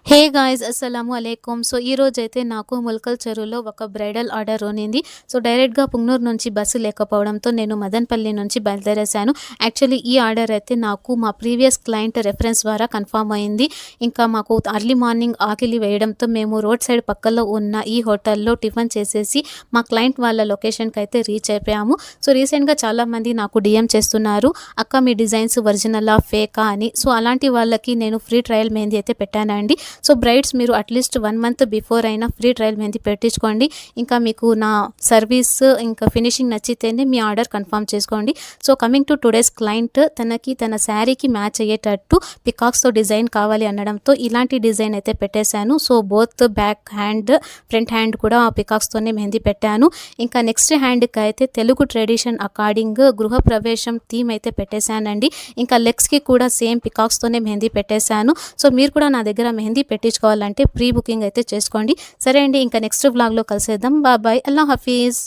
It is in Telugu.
హే గాయ్స్ అస్సలాము అలైకుం. సో ఈ రోజైతే నాకు ముల్కల్ చెరువులో ఒక బ్రైడల్ ఆర్డర్ ఉన్నింది. సో డైరెక్ట్గా పుంగనూరు నుంచి బస్సు లేకపోవడంతో నేను మదన్పల్లి నుంచి బయలుదేరేశాను. యాక్చువల్లీ ఈ ఆర్డర్ అయితే నాకు మా ప్రీవియస్ క్లయింట్ రెఫరెన్స్ ద్వారా కన్ఫర్మ్ అయింది. ఇంకా మాకు అర్లీ మార్నింగ్ ఆకలి వేయడంతో మేము రోడ్ సైడ్ పక్కలో ఉన్న ఈ హోటల్లో టిఫిన్ చేసేసి మా క్లయింట్ వాళ్ళ లొకేషన్కి అయితే రీచ్ అయిపోయాము. సో రీసెంట్గా చాలామంది నాకు డిఎం చేస్తున్నారు, అక్క మీ డిజైన్స్ ఒరిజినలా ఫేకా అని. సో అలాంటి వాళ్ళకి నేను ఫ్రీ ట్రయల్ మెహందీ అయితే పెట్టానండి. సో బ్రైడ్స్ మీరు అట్లీస్ట్ 1 మంత్ బిఫోర్ అయినా ఫ్రీ ట్రయల్ మెహందీ పెట్టించుకోండి. ఇంకా మీకు నా సర్వీస్ ఇంకా ఫినిషింగ్ నచ్చితేనే మీ ఆర్డర్ కన్ఫర్మ్ చేసుకోండి. So coming to today's client, తనకి తన శారీకి మ్యాచ్ అయ్యేటట్టు పికాక్స్తో డిజైన్ కావాలి అనడంతో ఇలాంటి డిజైన్ అయితే పెట్టేశాను. So both back hand front hand కూడా పికాక్స్తోనే మెహందీ పెట్టాను. ఇంకా నెక్స్ట్ హ్యాండ్కి అయితే తెలుగు ట్రెడిషన్ అకార్డింగ్ గృహప్రవేశం థీమ్ అయితే పెట్టేశానండి. ఇంకా లెగ్స్కి కూడా సేమ్ పికాక్స్తోనే మెహందీ పెట్టేశాను. సో మీరు కూడా నా దగ్గర మెహందీ పెట్టించుకోవాలంటే ప్రీ బుకింగ్ అయితే చేసుకోండి. సరే అండి, ఇంకా నెక్స్ట్ వ్లాగ్లో కలిసేద్దాం. బాయ్, అల్లా హఫీజ్.